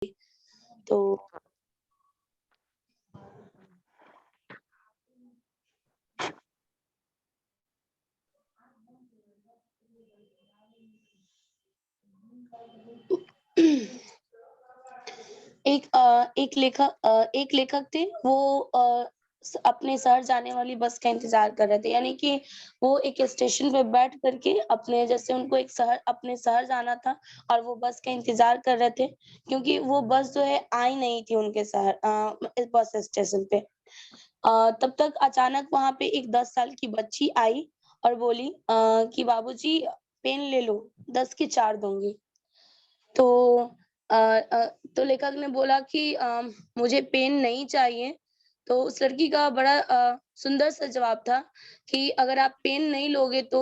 तो एक लेखक थे, वो अपने शहर जाने वाली बस का इंतजार कर रहे थे। यानी कि वो एक स्टेशन पे बैठ करके अपने जैसे उनको अपने शहर जाना था और वो बस का इंतजार कर रहे थे, क्योंकि वो बस जो है आई नहीं थी उनके शहर इस बस स्टेशन पे। तब तक अचानक वहाँ पे एक 10 साल की बच्ची आई और बोली कि बाबूजी पेन ले लो, 10 के 4 दूँगी। तो अ अ, तो लेखक ने बोला कि मुझे पेन नहीं चाहिए। तो उस लड़की का बड़ा सुंदर सा जवाब था कि अगर आप पेन नहीं लोगे तो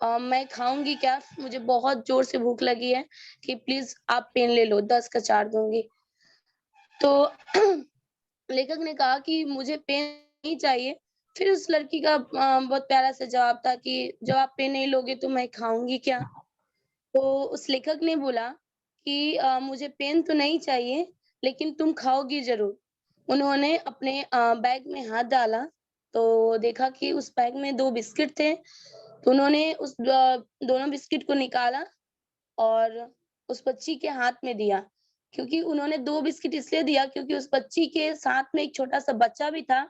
मैं खाऊँगी क्या? मुझे बहुत ज़ोर से भूख लगी है कि प्लीज़ आप पेन ले लो, 10 का 4 दूँगी। तो लेखक ने कहा कि मुझे पेन नहीं चाहिए। फिर उस लड़की का बहुत प्यारा सा जवाब था कि जब आप पेन नहीं लोगे तो मैं खाऊँगी क्या? तो उस लेखक ने बोला कि मुझे पेन तो नहीं चाहिए, लेकिन तुम खाओगी ज़रूर। उन्होंने अपने बैग में हाथ डाला, तो देखा कि उस बैग में 2 बिस्किट थे, तो उन्होंने दोनों बिस्किट को निकाला और उस बच्ची के हाथ में दिया। क्योंकि उन्होंने 2 बिस्किट इसलिए दिया क्योंकि उस बच्ची के साथ में एक छोटा-सा बच्चा भी था,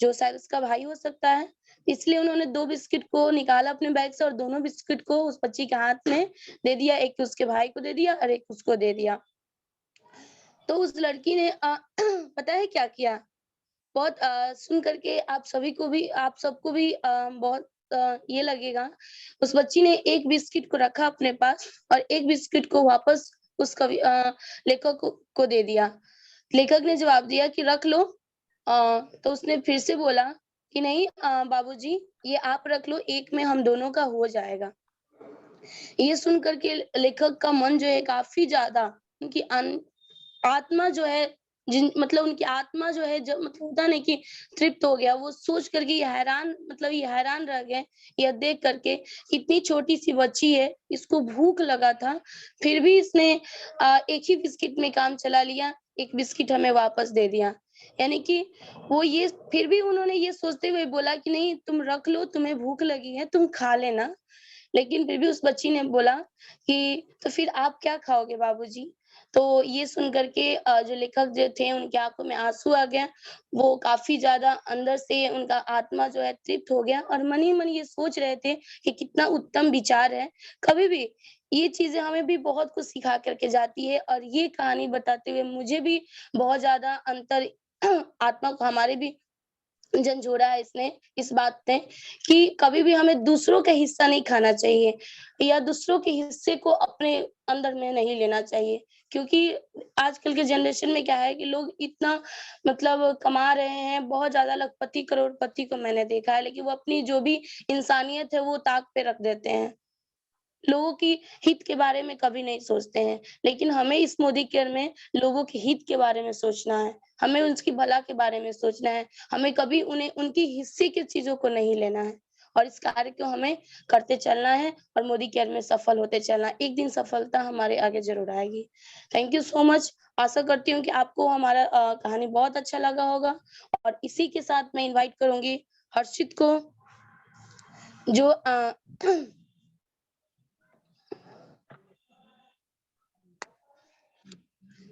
जो शायद उसका भाई हो सकता है। इसलिए उन्होंने 2 बिस्किट को निकाला अपने बैग से और दोनों बिस्किट को उस बच्ची के हाथ में दे दिया। एक उसके भाई को दे दिया और एक उसको दे दिया। तो उस लड़की ने पता है क्या किया? बहुत सुन कर के आप सबको भी बहुत ये लगेगा। उस बच्ची ने एक बिस्किट को रखा अपने पास और एक बिस्किट को वापस उस लेखक को दे दिया। लेखक ने जवाब दिया कि रख लो। तो उसने फिर से बोला कि नहीं बाबूजी ये आप रख लो, एक में हम दोनों का हो जाएगा। ये सुन कर के लेखक का मन जो है काफ़ी ज़्यादा उनकी आत्मा जो है मतलब उनकी आत्मा जो है जब मतलब होता है ना कि तृप्त हो गया, वो सोच कर के ये हैरान रह गए, यह देख कर के कि इतनी छोटी-सी बच्ची है, इसको भूख लगा था, फिर भी इसने एक ही बिस्किट में काम चला लिया, एक बिस्किट हमें वापस दे दिया। यानी कि वो ये फिर भी उन्होंने ये सोचते हुए बोला कि नहीं तुम रख लो, तुम्हें भूख लगी है, तुम खा लेना। लेकिन फिर भी उस बच्ची ने बोला कि तो फिर आप क्या खाओगे बाबूजी? तो ये सुन कर के जो लेखक जो थे उनकी आँखों में आँसू आ गया। वो काफ़ी ज़्यादा अंदर से उनका आत्मा जो है तृप्त हो गया और मन ही मन ये सोच रहे थे कि कितना उत्तम विचार है। कभी भी ये चीज़ें हमें भी बहुत कुछ सिखा कर के जाती है और ये कहानी बताते हुए मुझे भी बहुत ज़्यादा अंतर आत्मा को हमारे भी झंझोड़ा है इसने इस बात ने कि कभी भी हमें दूसरों का हिस्सा नहीं खाना चाहिए या दूसरों के हिस्से को अपने अंदर में नहीं लेना चाहिए। क्योंकि आजकल के जनरेशन में क्या है कि लोग इतना मतलब कमा रहे हैं, बहुत ज़्यादा लखपति, करोड़पति को मैंने देखा है, लेकिन वो अपनी जो भी इंसानियत है वो ताक पे रख देते हैं। लोगों की हित के बारे में कभी नहीं सोचते हैं, लेकिन हमें इस मोदी केयर में लोगों के हित के बारे में सोचना है, हमें उसकी भला के बारे में सोचना है, हमें कभी उन्हें उनके हिस्से की चीज़ों को नहीं लेना है और इस कार्य को हमें करते चलना है और मोदी केयर में सफल होते चलना है। एक दिन सफलता हमारे आगे ज़रूर आएगी। Thank you so much. आशा करती हूँ कि आपको हमारा कहानी बहुत अच्छा लगा होगा और इसी के साथ मैं इनवाइट करूँगी हर्षित को जो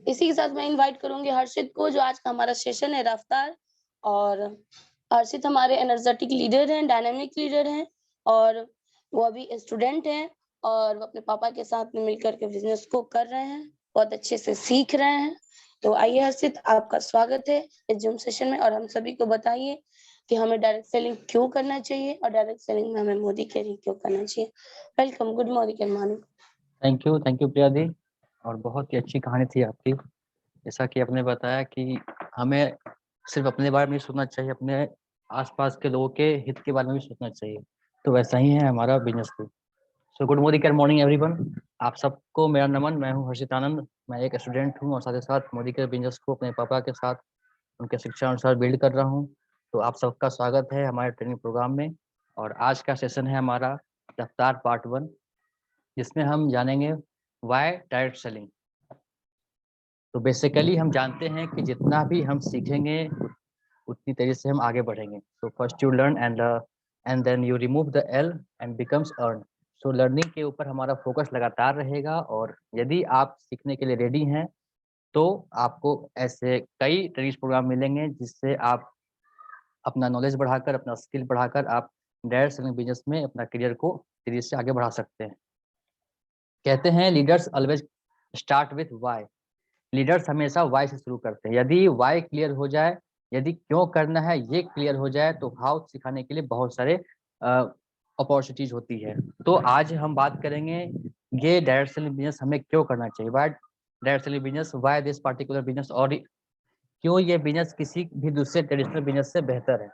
इसी के साथ मैं इनवाइट करूँगी हर्षित को जो आज का हमारा सेशन है रफ्तार और हर्षित हमारे एनर्जेटिक लीडर हैं, डायनामिक लीडर हैं और वो अभी स्टूडेंट हैं और वो अपने पापा के साथ में मिलकर के बिज़नेस को कर रहे हैं, बहुत अच्छे से सीख रहे हैं। तो आइए हर्षित आपका स्वागत है इस ज़ूम सेशन में और हम सभी को बताइए कि हमें डायरेक्ट सेलिंग क्यों करना चाहिए और डायरेक्ट सेलिंग में हमें मोदी केयरिंग क्यों करना चाहिए? Welcome, good morning and morning. Thank you Priya di और बहुत ही अच्छी कहानी थी आपकी। जैसा कि आपने बताया कि हमें सिर्फ अपने बारे में नहीं सोचना चाहिए, अपने आसपास के लोगों के हित के बारे में भी सोचना चाहिए। तो वैसा ही है हमारा बिजनेस भी। So good Modi care morning everyone. आप सबको मेरा नमन। मैं हूं हर्षित आनंद। मैं एक स्टूडेंट हूं और साथ ही साथ मोदी केयर बिजनेस को अपने पापा के साथ उनके शिक्षा अनुसार बिल्ड कर रहा हूं। तो आप सबका स्वागत है हमारे ट्रेनिंग प्रोग्राम में। और आज का सेशन है हमारा रफ्तार पार्ट 1, जिसमें हम जानेंगे वाई डायरेक्ट सेलिंग। तो बेसिकली हम जानते हैं कि जितना भी हम सीखेंगे उतनी तेजी से हम आगे बढ़ेंगे। So first you learn and then you remove the L and becomes earn. So learning के ऊपर हमारा फोकस लगातार रहेगा, और यदि आप सीखने के लिए रेडी हैं तो आपको ऐसे कई ट्रेनिंग प्रोग्राम मिलेंगे जिससे आप अपना नॉलेज बढ़ाकर, अपना स्किल बढ़ाकर आप डायरेक्ट सेलिंग बिजनेस में अपना करियर को तेजी से आगे बढ़ा सकते हैं। कहते हैं leaders always start with why. Leaders हमेशा वाई से शुरू करते हैं। यदि वाई क्लियर हो जाए, यदि क्यों करना है ये क्लियर हो जाए, तो हाउ सिखाने के लिए बहुत सारे अपॉर्चुनिटीज होती है। तो आज हम बात करेंगे ये डायरेक्ट सेलिंग बिजनेस हमें क्यों करना चाहिए, why direct selling business, why this particular business, और क्यों ये बिजनेस किसी भी दूसरे ट्रेडिशनल बिजनेस से बेहतर है।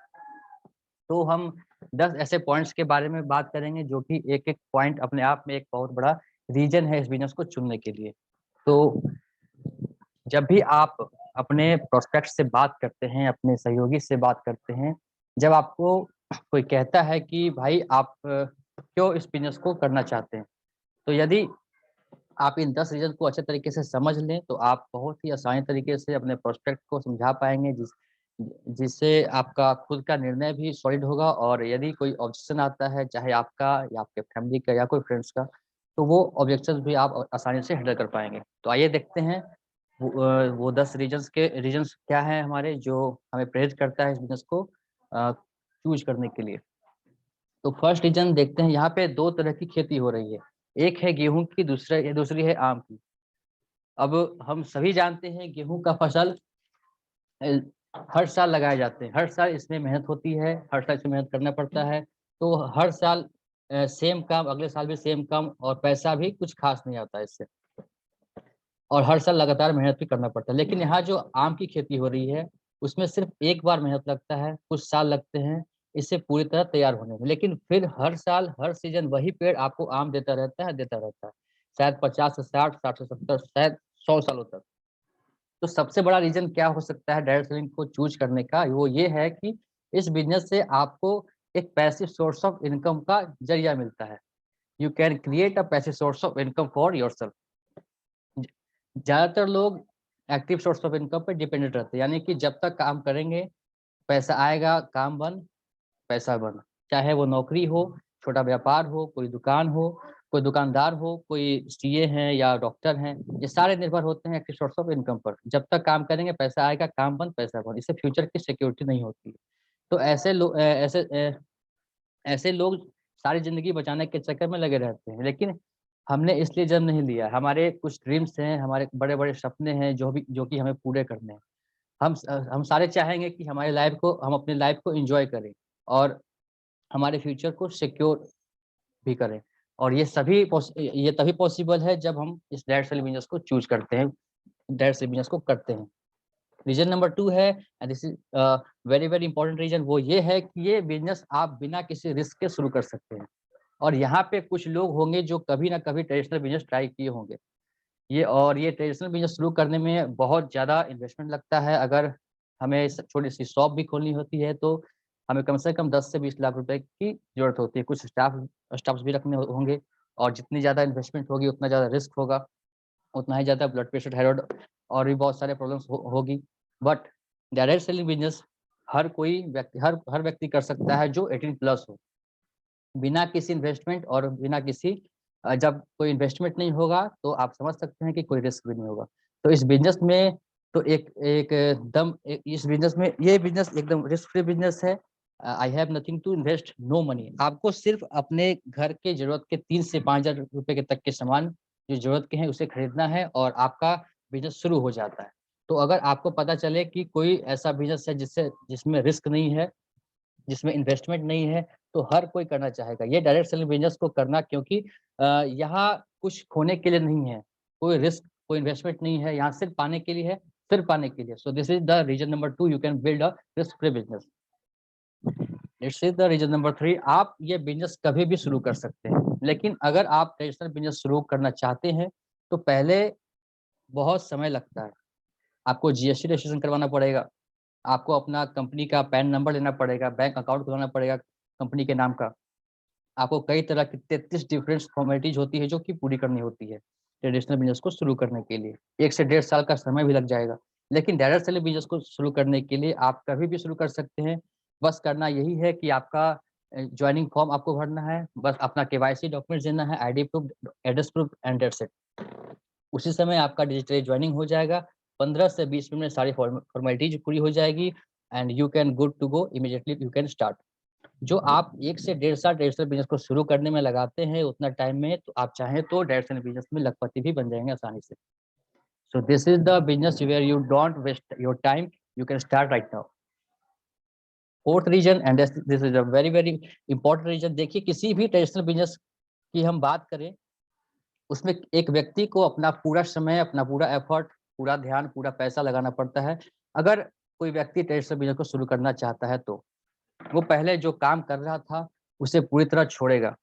तो हम 10 ऐसे पॉइंट्स के बारे में बात करेंगे जो कि एक एक पॉइंट अपने आप में एक बहुत बड़ा रीजन है इस बिजनेस को चुनने के लिए। तो जब भी आप अपने प्रोस्पेक्ट से बात करते हैं, अपने सहयोगी से बात करते हैं, जब आपको कोई कहता है कि भाई आप क्यों इस बिजनेस को करना चाहते हैं, तो यदि आप इन 10 रीजन को अच्छे तरीके से समझ लें तो आप बहुत ही आसानी तरीके से अपने प्रोस्पेक्ट को समझा पाएंगे, जिससे आपका खुद का निर्णय भी सॉलिड होगा। और यदि कोई ऑब्जेक्शन आता है, चाहे आपका या आपके फैमिली का या कोई फ्रेंड्स का, तो वो ऑब्जेक्शन भी आप आसानी से हैंडल कर पाएंगे। तो आइए देखते हैं वो 10 रीजन्स क्या है हमारे, जो हमें प्रेरित करता है इस बिजनेस को चूज करने के लिए। तो फर्स्ट रीजन देखते हैं। यहाँ पे 2 तरह की खेती हो रही है, एक है गेहूं की, दूसरी है आम की। अब हम सभी जानते हैं गेहूं का फसल हर साल लगाए जाते हैं, हर साल इसमें मेहनत होती है, हर साल इसमें मेहनत करना पड़ता है। तो हर साल सेम काम, अगले साल भी सेम काम, और पैसा भी कुछ खास नहीं आता इससे, और हर साल लगातार मेहनत भी करना पड़ता है। लेकिन यहाँ जो आम की खेती हो रही है उसमें सिर्फ एक बार मेहनत लगता है, कुछ साल लगते हैं इससे पूरी तरह तैयार होने में, लेकिन फिर हर साल हर सीजन वही पेड़ आपको आम देता रहता है, शायद 50 से 60, 60 से 70, शायद 100 सालों तक। तो सबसे बड़ा रीजन क्या हो सकता है डायरेक्ट सेलिंग को चूज करने का, वो ये है कि इस बिजनेस से आपको एक पैसिव सोर्स ऑफ इनकम का जरिया मिलता है। You can create a passive source of income for yourself. ज्यादातर लोग एक्टिव सोर्स ऑफ इनकम पर डिपेंडेंट रहते हैं, यानी कि जब तक काम करेंगे पैसा आएगा, काम बंद पैसा बंद। चाहे वो नौकरी हो, छोटा व्यापार हो, कोई दुकान हो, कोई दुकानदार हो, कोई सीए हैं या डॉक्टर हैं, ये सारे निर्भर होते हैं एक्टिव सोर्स ऑफ इनकम पर। जब तक काम करेंगे पैसा आएगा, काम बंद पैसा बंद, इससे फ्यूचर की सिक्योरिटी नहीं होती है। तो ऐसे लोग सारी जिंदगी बचाने के चक्कर में लगे रहते हैं, लेकिन हमने इसलिए जन्म नहीं लिया। हमारे कुछ ड्रीम्स हैं, हमारे बड़े बड़े सपने हैं जो कि हमें पूरे करने हैं। हम सारे चाहेंगे कि हमारी लाइफ को, हम अपनी लाइफ को एंजॉय करें और हमारे फ्यूचर को सिक्योर भी करें। और ये तभी पॉसिबल है जब हम इस डायरेक्ट सेलिंग बिजनेस को चूज करते हैं, डायरेक्ट सेलिंग बिजनेस को करते हैं। रीजन नंबर 2 है, and this is very very important reason, वो ये है कि ये बिजनेस आप बिना किसी रिस्क के शुरू कर सकते हैं। और यहाँ पे कुछ लोग होंगे जो कभी ना कभी ट्रेडिशनल बिजनेस ट्राई किए होंगे। ये ट्रेडिशनल बिजनेस शुरू करने में बहुत ज़्यादा इन्वेस्टमेंट लगता है। अगर हमें छोटी सी शॉप भी खोलनी होती है तो हमें कम से कम 10 से 20 लाख रुपए की जरूरत होती है। कुछ स्टाफ्स भी रखने होंगे, और जितनी ज़्यादा इन्वेस्टमेंट होगी उतना ज़्यादा रिस्क होगा, उतना ही ज़्यादा ब्लड प्रेशर, थायराइड और भी बहुत सारे प्रॉब्लम्स होगी। बट डायरेक्ट सेलिंग बिजनेस हर व्यक्ति कर सकता है जो 18+ हो, बिना किसी इन्वेस्टमेंट और बिना किसी जब कोई इन्वेस्टमेंट नहीं होगा तो आप समझ सकते हैं कि कोई रिस्क भी नहीं होगा। तो इस बिजनेस में तो इस बिजनेस में, ये बिजनेस एकदम रिस्क फ्री बिजनेस है। I have nothing to invest, no money. आपको सिर्फ अपने घर के जरूरत के 3 से 5 हजार रुपए के तक के सामान जो जरूरत के हैं उसे खरीदना है और आपका बिजनेस शुरू हो जाता है। तो अगर आपको पता चले कि कोई ऐसा बिजनेस है जिसमें रिस्क नहीं है, जिसमें इन्वेस्टमेंट नहीं है, तो हर कोई करना चाहेगा ये डायरेक्ट सेलिंग बिजनेस को करना, क्योंकि यहाँ कुछ खोने के लिए नहीं है, कोई रिस्क कोई इन्वेस्टमेंट नहीं है, यहाँ सिर्फ पाने के लिए है, सिर्फ पाने के लिए। So this is the reason number 2, you can build a risk free business. This is the reason number 3, आप ये बिजनेस कभी भी शुरू कर सकते हैं। लेकिन अगर आप ट्रेडिशनल बिजनेस शुरू करना चाहते हैं तो पहले बहुत समय लगता है। आपको जीएसटी रजिस्ट्रेशन करवाना पड़ेगा, आपको अपना कंपनी का पैन नंबर लेना पड़ेगा, बैंक अकाउंट खुलवाना पड़ेगा कंपनी के नाम का, आपको कई तरह की 33 डिफरेंट फॉर्मेलिटीज होती है जो कि पूरी करनी होती है। ट्रेडिशनल बिजनेस को शुरू करने के लिए। 1 से 1.5 साल का समय भी लग जाएगा, लेकिन डायरेक्ट सेलिंग बिजनेस को शुरू करने के लिए आप कभी भी शुरू कर सकते हैं। बस करना यही है कि आपका ज्वाइनिंग फॉर्म आपको भरना है, बस अपना केवाईसी डॉक्यूमेंट्स देना है, ID proof, address proof and that's it. उसी समय आपका डिजिटली ज्वाइनिंग हो जाएगा। 15 से 20 मिनट में सारी फॉर्मेलिटीज पूरी हो जाएगी and you can good to go, immediately you can start. जो आप 1 से 1.5 साल ट्रेडिशनल बिजनेस को शुरू करने में लगाते हैं, उतना टाइम में तो आप चाहें तो ट्रेडिशनल बिजनेस में लखपति भी बन जाएंगे आसानी से। So this is the business where you don't waste your time, you can start right now. Fourth reason, and this is a very very important reason. देखिए, किसी भी ट्रेडिशनल बिजनेस की हम बात करें, उसमें एक व्यक्ति को अपना पूरा समय, अपना पूरा एफर्ट, पूरा ध्यान, पूरा पैसा लगाना पड़ता है। अगर कोई व्यक्ति ट्रेडिशनल बिजनेस को शुरू करना चाहता है तो वो पहले जो काम कर रहा था उसे पूरी तरह छोड़ेगा,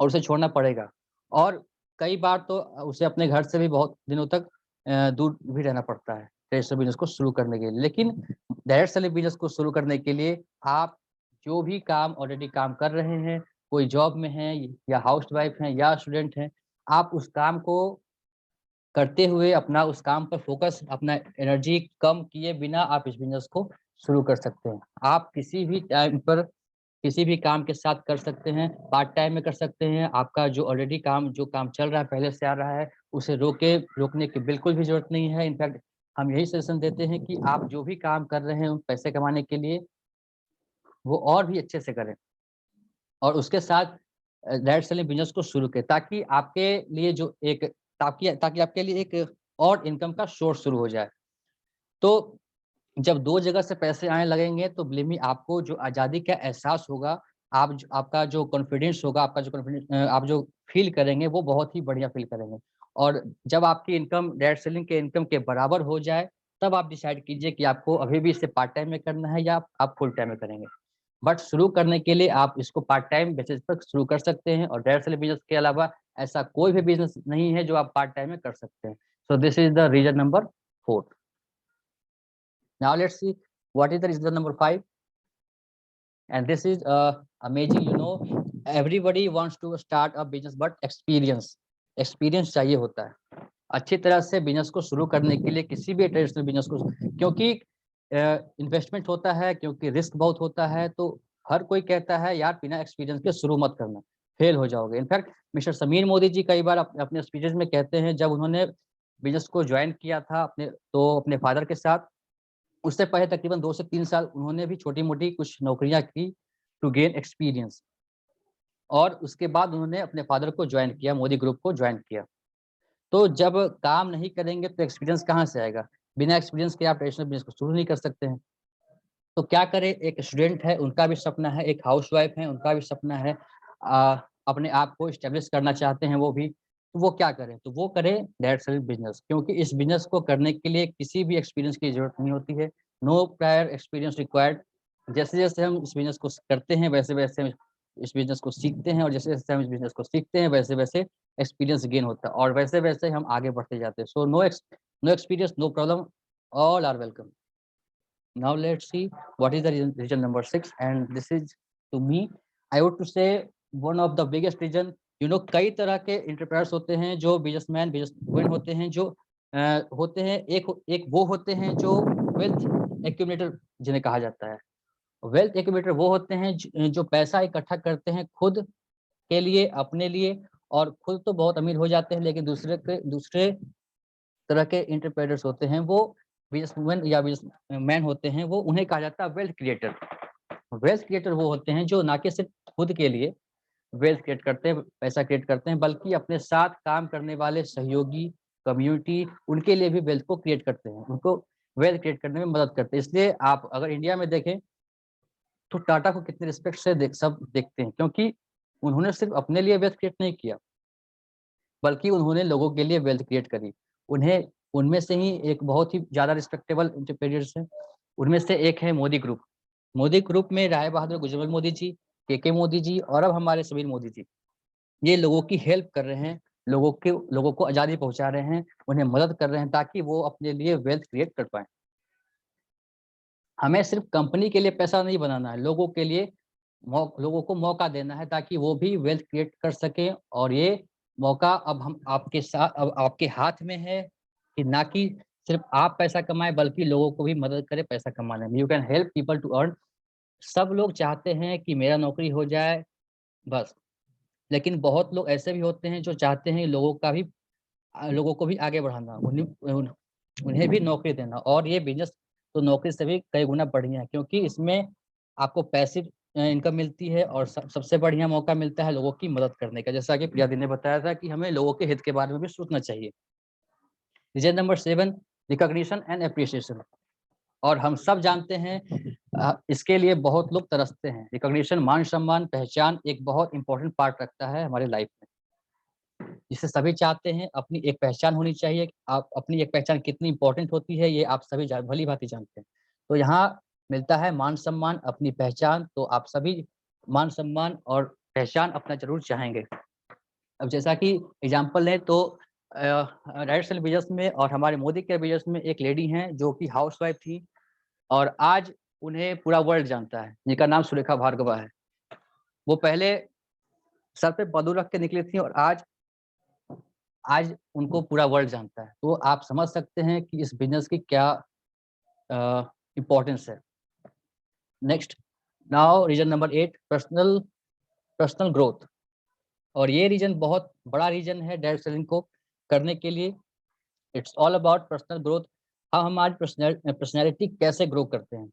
और उसे छोड़ना पड़ेगा। और कई बार तो उसे अपने घर से भी बहुत दिनों तक दूर भी रहना पड़ता है ट्रेडिशनल बिजनेस को शुरू करने के लिए। लेकिन डायरेक्ट सेलिंग बिजनेस को शुरू करने के लिए आप जो भी काम ऑलरेडी काम कर रहे हैं, कोई जॉब में है या हाउसवाइफ हैं या स्टूडेंट हैं, आप उस काम को करते हुए अपना उस काम पर फोकस, अपना एनर्जी कम किए बिना आप इस बिजनेस को शुरू कर सकते हैं। आप किसी भी टाइम पर किसी भी काम के साथ कर सकते हैं, पार्ट टाइम में कर सकते हैं। आपका जो ऑलरेडी काम जो काम चल रहा है, पहले से आ रहा है, उसे रोकने की बिल्कुल भी ज़रूरत नहीं है। इनफैक्ट हम यही सजेशन देते हैं कि आप जो भी काम कर रहे हैं पैसे कमाने के लिए, वो और भी अच्छे से करें और उसके साथ डायरेक्ट सेलिंग बिजनेस को शुरू करें, ताकि आपके लिए जो एक ताकि आपके लिए एक और इनकम का सोर्स शुरू हो जाए। तो जब 2 जगह से पैसे आने लगेंगे तो बिलीव मी, आपको जो आज़ादी का एहसास होगा, आपका जो कॉन्फिडेंस होगा, आप जो फ़ील करेंगे वो बहुत ही बढ़िया फ़ील करेंगे। और जब आपकी इनकम डायरेक्ट सेलिंग के इनकम के बराबर हो जाए, तब आप डिसाइड कीजिए कि आपको अभी भी इसे पार्ट टाइम में करना है या आप फुल टाइम में करेंगे। बट शुरू करने के लिए आप इसको पार्ट टाइम बेसिस पर शुरू कर सकते हैं, और डायरेक्ट सेलिंग बिज़नेस के अलावा ऐसा कोई भी बिज़नेस नहीं है जो आप पार्ट टाइम में कर सकते हैं। So this is the reason number 4. Now let's see what is the reason number 5. And this is amazing. Everybody wants to start a business, but experience चाहिए होता है अच्छी तरह से बिजनेस को शुरू करने के लिए, किसी भी ट्रेडिशनल बिजनेस को, क्योंकि इन्वेस्टमेंट होता है, क्योंकि रिस्क बहुत होता है। तो हर कोई कहता है यार बिना एक्सपीरियंस के शुरू मत करना, फेल हो जाओगे। इनफैक्ट मिस्टर समीर मोदी जी कई बार अपने स्पीचेस में कहते हैं, जब उन्होंने बिजनेस को ज्वाइन किया था अपने फादर के साथ, उससे पहले तकरीबन 2 से 3 साल उन्होंने भी छोटी-मोटी कुछ नौकरियाँ की टू गेन एक्सपीरियंस, और उसके बाद उन्होंने अपने फादर को जॉइन किया, मोदी ग्रुप को जॉइन किया। तो जब काम नहीं करेंगे तो एक्सपीरियंस कहाँ से आएगा? बिना एक्सपीरियंस के आप ट्रेडिशनल बिज़नेस को शुरू नहीं कर सकते हैं। तो क्या करें, एक स्टूडेंट है, उनका भी सपना है, एक हाउसवाइफ है, उनका भी सपना है, अपने आप को एस्टेब्लिश करना चाहते हैं वो भी, तो वो क्या करें? तो वो करें डायरेक्ट सेलिंग बिज़नेस, क्योंकि इस बिज़नेस को करने के लिए किसी भी एक्सपीरियंस की ज़रूरत नहीं होती है। No prior experience required. जैसे-जैसे हम इस बिज़नेस को करते हैं, वैसे-वैसे हम इस बिज़नेस को सीखते हैं, और जैसे-जैसे हम इस बिज़नेस को सीखते हैं, वैसे-वैसे एक्सपीरियंस गेन होता है, और वैसे-वैसे हम आगे बढ़ते जाते हैं। So no experience, no problem, all are welcome. Now let's see what is the reason number 6, and this is, to me, I would to say, one of the biggest reason. कई तरह के एंटरप्रेन्योर्स होते हैं, जो businessman, businesswoman होते हैं, जो होते हैं, एक वो होते हैं जो वेल्थ एक्यूमुलेटर जिन्हें कहा जाता है। वेल्थ एक्यूमुलेटर वो होते हैं जो पैसा इकट्ठा करते हैं खुद के लिए, अपने लिए, और खुद तो बहुत अमीर हो जाते हैं, लेकिन दूसरे तरह के एंटरप्रेन्योर्स होते हैं, वो बिजनेसवुमन या बिजनेसमैन होते हैं, वो उन्हें कहा जाता है वेल्थ क्रिएटर। वेल्थ क्रिएटर वो होते हैं जो ना कि सिर्फ खुद के लिए वेल्थ क्रिएट करते हैं, पैसा क्रिएट करते हैं, बल्कि अपने साथ काम करने वाले सहयोगी, कम्युनिटी, उनके लिए भी वेल्थ को क्रिएट करते हैं, उनको वेल्थ क्रिएट करने में मदद करते हैं। इसलिए आप अगर इंडिया में देखें तो टाटा को कितने रिस्पेक्ट से सब देखते हैं, क्योंकि उन्होंने सिर्फ अपने लिए वेल्थ क्रिएट नहीं किया, बल्कि उन्होंने लोगों के लिए वेल्थ क्रिएट करी। उन्हें उनमें से ही एक बहुत ही ज़्यादा रिस्पेक्टेबल एंटरप्रेन्योर्स हैं, उनमें से एक है मोदी ग्रुप। मोदी ग्रुप में राय बहादुर गुजरमल मोदी जी, के मोदी जी, और अब हमारे समीर मोदी जी, ये लोगों की हेल्प कर रहे हैं, लोगों को आज़ादी पहुँचा रहे हैं, उन्हें मदद कर रहे हैं, ताकि वो अपने लिए वेल्थ क्रिएट कर पाएँ। हमें सिर्फ कंपनी के लिए पैसा नहीं बनाना है, लोगों के लिए लोगों को मौका देना है, ताकि वो भी वेल्थ क्रिएट कर सकें, और ये मौका अब हम आपके साथ, अब आपके हाथ में है कि ना कि सिर्फ आप पैसा कमाएं बल्कि लोगों को भी मदद करें पैसा कमाने में। You can help people to earn. सब लोग चाहते हैं कि मेरा नौकरी हो जाए बस, लेकिन बहुत लोग ऐसे भी होते हैं जो चाहते हैं लोगों को भी आगे बढ़ाना, उन्हें भी नौकरी देना। और ये बिजनेस तो नौकरी से भी कई गुना बढ़िया है, क्योंकि इसमें आपको पैसिव इनकम मिलती है और सबसे बढ़िया मौका मिलता है लोगों की मदद करने का। जैसा कि प्रिया दी ने बताया था कि हमें लोगों के हित के बारे में भी सोचना चाहिए। Reason number 7, recognition and appreciation. और हम सब जानते हैं इसके लिए बहुत लोग तरसते हैं। रिकॉग्निशन, मान सम्मान, पहचान एक बहुत इंपॉर्टेंट पार्ट रखता है हमारे लाइफ में, जिसे सभी चाहते हैं। अपनी एक पहचान होनी चाहिए। आप अपनी एक पहचान कितनी इंपॉर्टेंट होती है ये आप सभी भली भांति जानते हैं। तो यहाँ मिलता है मान सम्मान, अपनी पहचान। तो आप सभी मान सम्मान और पहचान अपना जरूर चाहेंगे। अब जैसा कि एग्जाम्पल लें तो डायरेक्ट बिजनेस में और हमारे मोदी के बिजनेस में एक लेडी हैं जो कि हाउसवाइफ थी, और आज उन्हें पूरा वर्ल्ड जानता है, जिनका नाम सुरेखा भार्गवा है। वो पहले सर पे पदू रख के निकली थी और आज उनको पूरा वर्ल्ड जानता है। तो आप समझ सकते हैं कि इस बिजनेस की क्या इम्पोर्टेंस है। Next, now reason number 8, personal growth. और ये रीजन बहुत बड़ा रीजन है डायरेक्ट सेलिंग को करने के लिए। It's all about personal growth. हम हमारी पर्सनैलिटी कैसे ग्रो करते हैं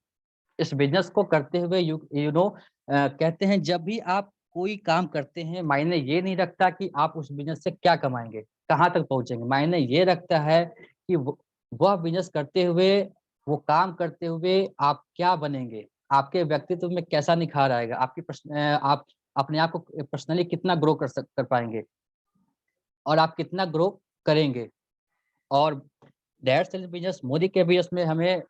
इस बिजनेस को करते हुए। यू नो कहते हैं जब भी आप कोई काम करते हैं, मायने ये नहीं रखता कि आप उस बिजनेस से क्या कमाएंगे, कहाँ तक पहुंचेंगे। मायने ये रखता है कि वह बिजनेस करते हुए, वो काम करते हुए आप क्या बनेंगे, आपके व्यक्तित्व में कैसा निखार आएगा, आप अपने आप को पर्सनली कितना ग्रो कर पाएंगे और आप कितना ग्रो करेंगे। और डायरेक्ट सेलिंग बिजनेस, मोदी के बिजनेस में हमें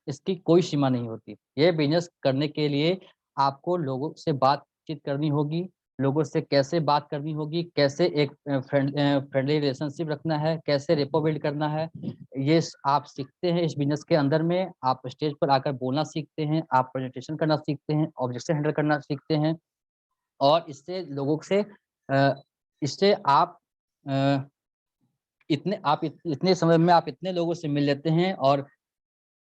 इसकी कोई सीमा नहीं होती। ये बिजनेस करने के लिए आपको लोगों से बातचीत करनी होगी, लोगों से कैसे बात करनी होगी, कैसे एक फ्रेंडली रिलेशनशिप रखना है, कैसे रेपो बिल्ड करना है, ये आप सीखते हैं इस बिजनेस के अंदर में। आप स्टेज पर आकर बोलना सीखते हैं, आप प्रेजेंटेशन करना सीखते हैं, ऑब्जेक्शन हैंडल करना सीखते हैं। और इससे लोगों से इससे आप इतने समय में आप इतने लोगों से मिल लेते हैं, और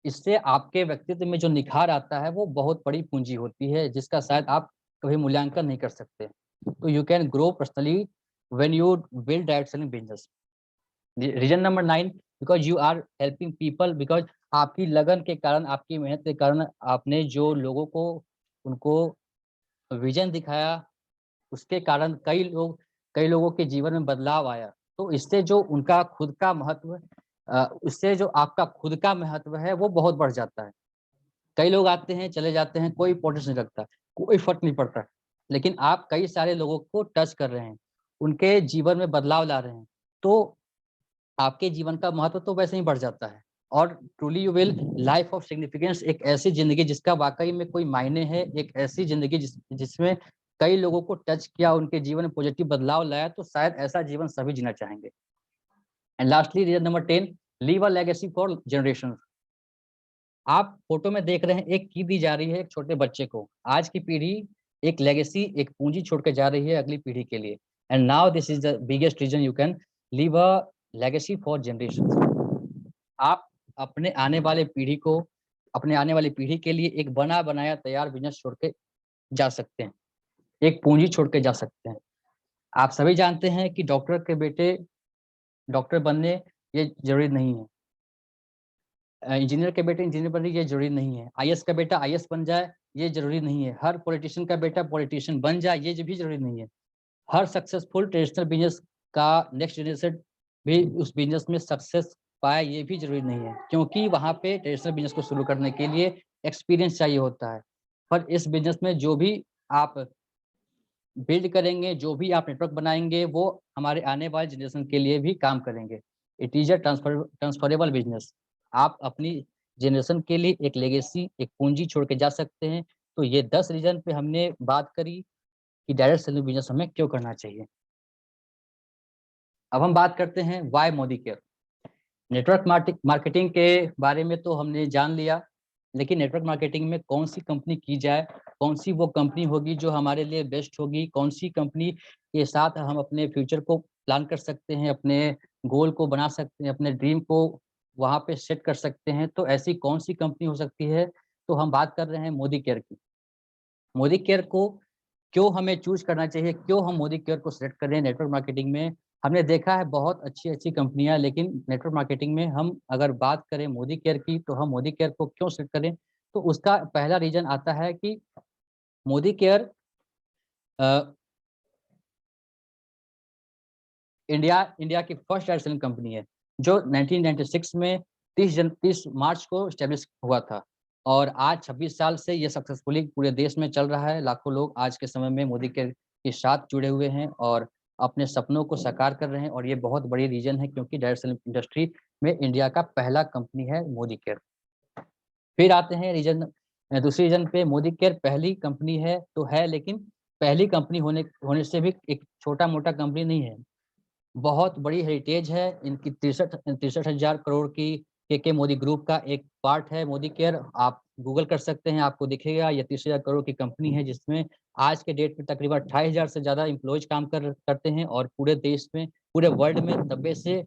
इससे आपके व्यक्तित्व में जो निखार आता है वो बहुत बड़ी पूंजी होती है, जिसका शायद आप कभी मूल्यांकन नहीं कर सकते। तो you can grow personally when you build direct selling business. Reason number 9, because you are helping people. Because आपकी लगन के कारण, आपकी मेहनत के कारण, आपने जो लोगों को उनको विजन दिखाया, उसके कारण कई लोगों के जीवन में बदलाव आया। तो इससे जो उनका खुद का महत्व, उससे जो आपका खुद का महत्व है वो बहुत बढ़ जाता है। कई लोग आते हैं चले जाते हैं, कोई इंपॉर्टेंस नहीं रखता, कोई फर्क नहीं पड़ता, लेकिन आप कई सारे लोगों को टच कर रहे हैं, उनके जीवन में बदलाव ला रहे हैं, तो आपके जीवन का महत्व तो वैसे ही बढ़ जाता है। और truly you will life of significance, एक ऐसी जिंदगी जिसका वाकई में कोई मायने है, एक ऐसी जिंदगी जिसमें कई लोगों को टच किया, उनके जीवन में पॉजिटिव बदलाव लाया, तो शायद ऐसा जीवन सभी जीना चाहेंगे। And lastly reason number 10, leave a legacy for generation. आप फोटो में देख रहे हैं एक की दी जा रही है एक छोटे बच्चे को। आज की पीढ़ी एक लेगेसी, एक पूंजी छोड़ के जा रही है अगली पीढ़ी के लिए। And now this is the biggest reason you can leave a legacy for generation. आप अपने आने वाले पीढ़ी को, अपने आने वाली पीढ़ी के लिए एक बना बनाया तैयार बिजनेस छोड़ के जा सकते हैं, एक पूंजी छोड़ के जा सकते हैं। आप सभी जानते हैं कि डॉक्टर के बेटे डॉक्टर बनने ये जरूरी नहीं है, इंजीनियर के बेटे इंजीनियर बने ये जरूरी नहीं है, आईएएस का बेटा आईएएस बन जाए ये जरूरी नहीं है, हर पॉलिटिशियन का बेटा पॉलिटिशियन बन जाए ये भी जरूरी नहीं है। हर सक्सेसफुल ट्रेडिशनल बिजनेस का नेक्स्ट जनरेशन भी उस बिजनेस में सक्सेस पाए ये भी जरूरी नहीं है, क्योंकि वहाँ पे ट्रेडिशनल बिजनेस को शुरू करने के लिए एक्सपीरियंस चाहिए होता है। पर इस बिजनेस में जो भी आप बिल्ड करेंगे, जो भी आप नेटवर्क बनाएंगे, वो हमारे आने वाले जनरेशन के लिए भी काम करेंगे। It is a transferable business. आप अपनी जनरेशन के लिए एक लेगेसी, एक पूंजी छोड़ के जा सकते हैं। तो ये 10 रीजन पे हमने बात करी कि डायरेक्ट सेलिंग बिजनेस हमें क्यों करना चाहिए। अब हम बात करते हैं why Modicare. Network marketing के बारे में तो हमने जान लिया, लेकिन नेटवर्क मार्केटिंग में कौन सी कंपनी की जाए, कौन सी वो कंपनी होगी जो हमारे लिए बेस्ट होगी, कौन सी कंपनी के साथ हम अपने फ्यूचर को प्लान कर सकते हैं, अपने गोल को बना सकते हैं, अपने ड्रीम को वहाँ पे सेट कर सकते हैं। तो ऐसी कौन-सी कंपनी हो सकती है? तो हम बात कर रहे हैं मोदी केयर की। मोदी केयर को क्यों हमें चूज़ करना चाहिए? क्यों हम मोदी केयर को सेलेक्ट करें नेटवर्क मार्केटिंग में? हमने देखा है बहुत अच्छी-अच्छी कंपनियाँ, लेकिन नेटवर्क मार्केटिंग में हम अगर बात करें मोदी केयर की, तो हम मोदी केयर को क्यों सेलेक्ट करें? तो उसका पहला रीज़न आता है कि मोदी केयर अ, इंडिया इंडिया की फर्स्ट डायरेक्ट सेलिंग कंपनी है, जो 1996 में 30 मार्च को एस्टेब्लिश हुआ था और आज 26 साल से ये सक्सेसफुली पूरे देश में चल रहा है। लाखों लोग आज के समय में मोदी के साथ जुड़े हुए हैं और अपने सपनों को साकार कर रहे हैं और ये बहुत बड़ी रीज़न है क्योंकि डायरेक्ट सेलिंग इंडस्ट्री में इंडिया का पहला कंपनी है मोदी केयर। फिर आते हैं दूसरी रीज़न पे मोदी केयर पहली कंपनी है तो है, लेकिन पहली कंपनी होने होने से भी एक छोटा-मोटा कंपनी नहीं है। बहुत बड़ी हेरिटेज है, इनकी 63,000 करोड़ की केके मोदी ग्रुप का एक पार्ट है मोदी केयर। आप गूगल कर सकते हैं, आपको दिखेगा ये 30,000 करोड़ की कंपनी है जिसमें आज के डेट में तकरीबन 28,000 से ज़्यादा एम्प्लॉइज़ काम करते हैं और पूरे देश में, पूरे वर्ल्ड में 90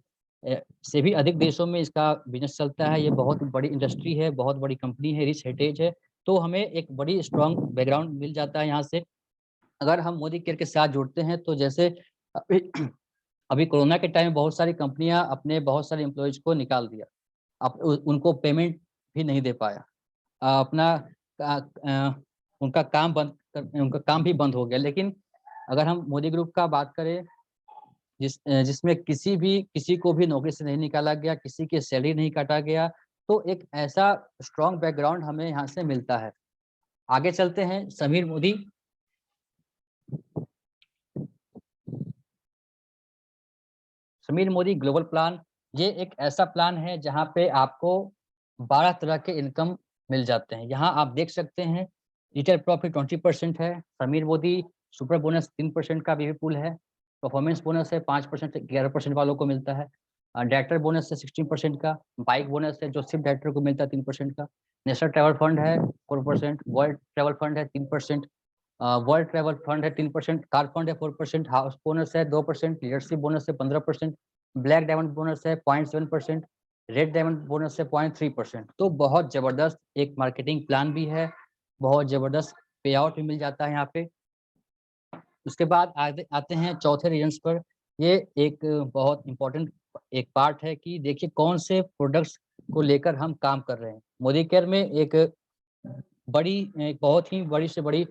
से भी अधिक देशों में इसका बिज़नेस चलता है। ये बहुत बड़ी इंडस्ट्री है, बहुत बड़ी कंपनी है, रिच हेरिटेज है, तो हमें एक बड़ी स्ट्रॉन्ग बैकग्राउंड मिल जाता है यहाँ से। अगर हम मोदी केयर के साथ जुड़ते हैं तो जैसे अभी अभी कोरोना के टाइम में बहुत सारी कंपनियाँ अपने बहुत सारे एम्प्लॉइज़ को निकाल दिया। अब उनको पेमेंट भी नहीं दे पाया। अपना उनका उनका काम भी बंद हो गया। लेकिन अगर हम मोदी ग्रुप का बात करें जिसमें किसी को भी नौकरी से नहीं निकाला गया, किसी की सैलरी नहीं काटा गया, तो एक ऐसा स्ट्रॉन्ग बैकग्राउंड हमें यहाँ से मिलता है। आगे चलते हैं समीर मोदी ग्लोबल प्लान, ये एक ऐसा प्लान है जहाँ पे आपको 12 तरह के इनकम मिल जाते हैं। यहाँ आप देख सकते हैं रिटेल प्रॉफिट 20% है, समीर मोदी सुपर बोनस 3% का बेबी पूल है, परफॉर्मेंस बोनस है 5% 11% वालों को मिलता है, डायरेक्टर बोनस है 16% का, बाइक बोनस है जो सिर्फ डायरेक्टर को मिलता है 3% का, नेशनल ट्रैवल फंड है 4%, वर्ल्ड ट्रैवल फंड है 3%, वर्ल्ड ट्रैवल फंड है 3%, कार फंड है 4%, हाउस बोनस है 2%, लीडरशिप बोनस है 15%, ब्लैक डायमंड बोनस है 0.7%, रेड डायमंड बोनस है 0.3%। तो बहुत ज़बरदस्त एक मार्केटिंग प्लान भी है, बहुत ज़बरदस्त पे आउट भी मिल जाता है यहाँ पे। उसके बाद आते हैं चौथे रीजन्स पर। ये एक बहुत इम्पोर्टेंट एक पार्ट है कि देखिए कौन से प्रोडक्ट्स को लेकर हम काम कर रहे हैं। मोदी केयर में एक बहुत ही बड़ी से बड़ी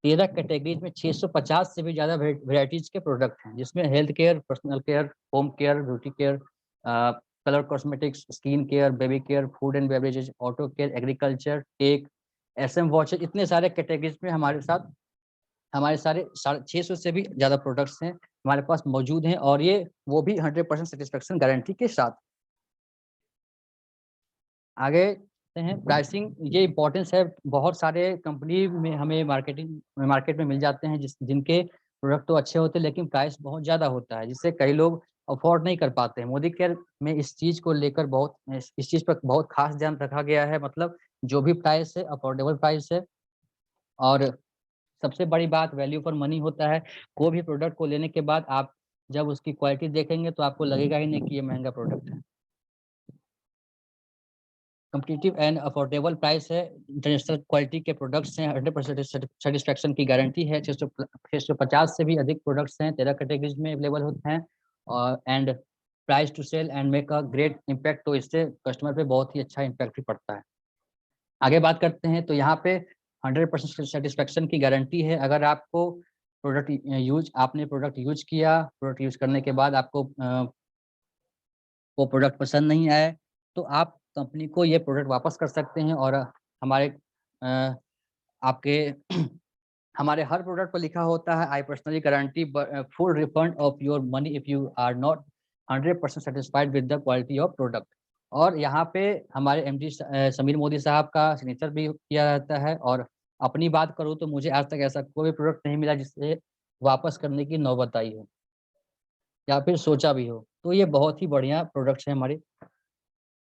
13 कैटेगरीज में 650 से भी ज़्यादा वेराइटीज़ के प्रोडक्ट हैं, जिसमें health care, personal care, home care, beauty care, colour cosmetics, skin care, baby care, food and beverages, auto care, agriculture, tech, SM watches, इतने सारे कैटेगरीज में हमारे सारे 650 से भी ज़्यादा प्रोडक्ट्स हैं हमारे पास मौजूद हैं और ये वो भी 100% सेटिस्फैक्शन गारंटी के साथ। आगे चलते हैं प्राइसिंग, ये इम्पोर्टेंस है, बहुत सारे कंपनी में हमें मार्केट में मिल जाते हैं जिनके प्रोडक्ट तो अच्छे होते हैं लेकिन प्राइस बहुत ज़्यादा होता है जिससे कई लोग अफोर्ड नहीं कर पाते हैं। मोदी केयर में इस चीज़ को लेकर इस चीज़ पर बहुत खास ध्यान रखा गया है, मतलब जो भी प्राइस है अफोर्डेबल प्राइस है और सबसे बड़ी बात वैल्यू फॉर मनी होता है। कोई भी प्रोडक्ट को लेने के बाद आप जब उसकी क्वालिटी देखेंगे तो आपको लगेगा ही नहीं कि ये महँगा प्रोडक्ट है। कॉम्पिटिटिव एंड अफोर्डेबल प्राइस है, इंटरनेशनल क्वालिटी के प्रोडक्ट्स हैं, 100% सैटिस्फैक्शन की गारंटी है, 650 से भी अधिक प्रोडक्ट्स हैं, 13 कैटेगरीज में अवेलेबल होते हैं और and price to sell and make a great impact, तो इससे कस्टमर पे बहुत ही अच्छा इम्पैक्ट भी पड़ता है। आगे बात करते हैं तो यहाँ पे 100% सैटिस्फैक्शन की गारंटी है। अगर आपको आपने प्रोडक्ट यूज़ किया, प्रोडक्ट यूज़ करने के बाद आपको वो प्रोडक्ट पसंद नहीं आए, तो आप कंपनी को ये प्रोडक्ट वापस कर सकते हैं और हमारे अ, आपके हमारे हर प्रोडक्ट पर लिखा होता है I personally guarantee full refund of your money if you are not 100% satisfied with the quality of product. और यहाँ पे हमारे एमडी समीर मोदी साहब का सिग्नेचर भी किया रहता है और अपनी बात करूँ तो मुझे आज तक ऐसा कोई भी प्रोडक्ट नहीं मिला जिसे वापस करने की नौबत आई हो या फिर सोचा भी हो। तो ये बहुत ही बढ़िया प्रोडक्ट्स हैं हमारे।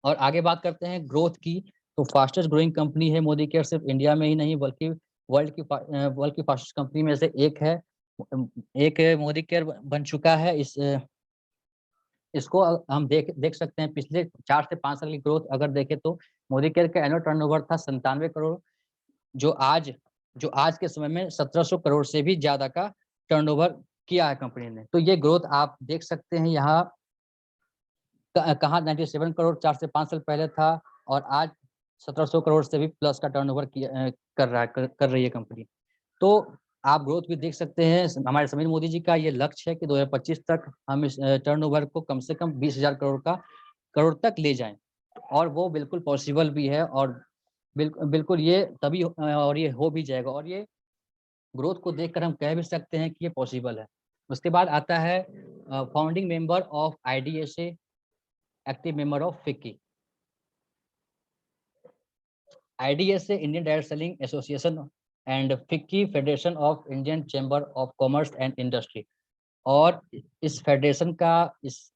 और आगे बात करते हैं ग्रोथ की, तो फास्टेस्ट ग्रोइंग कंपनी है मोदी केयर, सिर्फ इंडिया में ही नहीं बल्कि वर्ल्ड की फास्टेस्ट कंपनी में से एक है। एक मोदी केयर बन चुका है। इसको हम देख सकते हैं पिछले 4 से 5 साल की ग्रोथ अगर देखें तो मोदी केयर का एनुअल टर्नओवर था 97 करोड़, जो आज के समय में 1700 करोड़ से भी ज्यादा का टर्नओवर किया है कंपनी ने। तो ये ग्रोथ आप देख सकते हैं यहाँ कहाँ 97 करोड़ 4 से 5 साल पहले था और आज 1700 करोड़ से भी प्लस का टर्नओवर कर रही है कंपनी। तो आप ग्रोथ भी देख सकते हैं। हमारे समीर मोदी जी का ये लक्ष्य है कि 2025 तक हम इस टर्नओवर को कम से कम 20,000 करोड़ तक ले जाएं, और वो बिल्कुल पॉसिबल भी है, और बिल्कुल ये तभी और ये हो भी जाएगा, और ये ग्रोथ को देखकर हम कह भी सकते हैं कि ये पॉसिबल है। उसके बाद आता है founding member of IDSA, active member of FICCI। IDSA Indian direct selling association and FICCI federation of Indian chamber of commerce and industry. और इस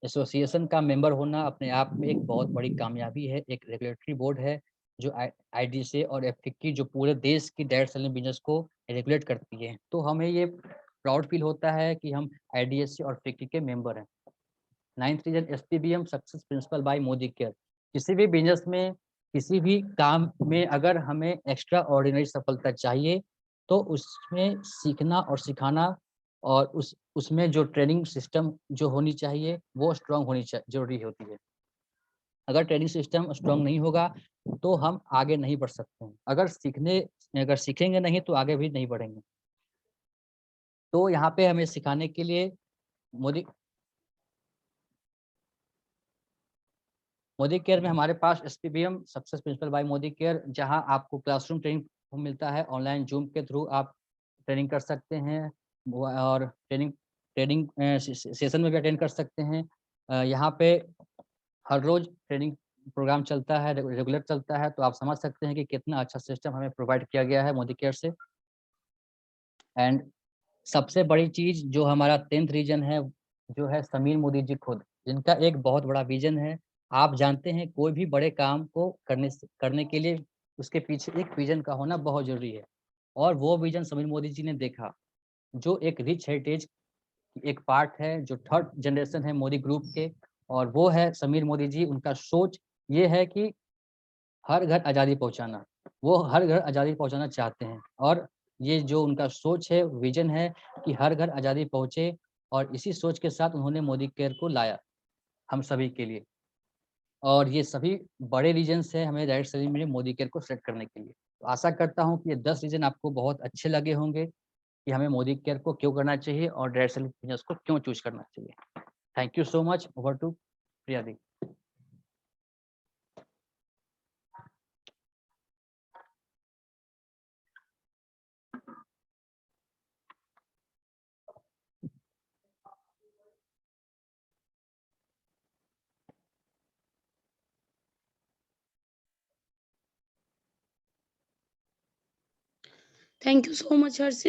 एसोसिएशन का मेंबर होना अपने आप में एक बहुत बड़ी कामयाबी है। एक रेगुलेटरी बोर्ड है जो IDSA और FICCI जो पूरे देश की डायरेक्ट सेलिंग बिजनेस को रेगुलेट करती है। तो हमें ये प्राउड फील होता है कि हम IDSA और FICCI के मेंबर हैं। 9th reason SPBM success principle by Modicare. किसी भी बिजनेस में, किसी भी काम में अगर हमें एक्स्ट्रा ऑर्डिनरी सफलता चाहिए तो उसमें सीखना और सिखाना और उसमें जो ट्रेनिंग सिस्टम जो होनी चाहिए वो स्ट्रांग होनी जरूरी होती है। अगर ट्रेनिंग सिस्टम स्ट्रांग नहीं होगा तो हम आगे नहीं बढ़ सकते हैं। अगर सीखेंगे नहीं तो आगे भी नहीं बढ़ेंगे। तो यहाँ पे हमें सिखाने के लिए मोदी केयर में हमारे पास SPBM success principle by Modi care, जहां आपको क्लासरूम ट्रेनिंग मिलता है। ऑनलाइन जूम के थ्रू आप ट्रेनिंग कर सकते हैं और ट्रेनिंग सेशन में भी अटेंड कर सकते हैं। यहाँ पे हर रोज ट्रेनिंग प्रोग्राम चलता है, रेगुलर चलता है। तो आप समझ सकते हैं कि कितना अच्छा सिस्टम हमें प्रोवाइड किया गया है मोदी केयर से। एंड सबसे बड़ी चीज जो हमारा 10th रीजन है जो है समीर मोदी जी खुद, जिनका एक बहुत बड़ा विजन है। आप जानते हैं कोई भी बड़े काम को करने के लिए उसके पीछे एक विजन का होना बहुत जरूरी है, और वो विजन समीर मोदी जी ने देखा, जो एक रिच हेरिटेज एक पार्ट है, जो 3rd जनरेशन है मोदी ग्रुप के, और वो है समीर मोदी जी। उनका सोच ये है कि हर घर आज़ादी पहुंचाना। वो हर घर आज़ादी पहुंचाना चाहते हैं, और ये जो उनका सोच है, विजन है कि हर घर आज़ादी पहुंचे, और इसी सोच के साथ उन्होंने मोदी केयर को लाया हम सभी के लिए। और ये सभी बड़े रीजन्स हैं हमें डायरेक्ट सेलिंग में मोदी केयर को सेलेक्ट करने के लिए। तो आशा करता हूँ कि ये 10 रीजन आपको बहुत अच्छे लगे होंगे कि हमें मोदी केयर को क्यों करना चाहिए और डायरेक्ट सेलिंग बिजनेस को क्यों चूज करना चाहिए। Thank you so much. Over to Priya di. Thank you so much Harshit.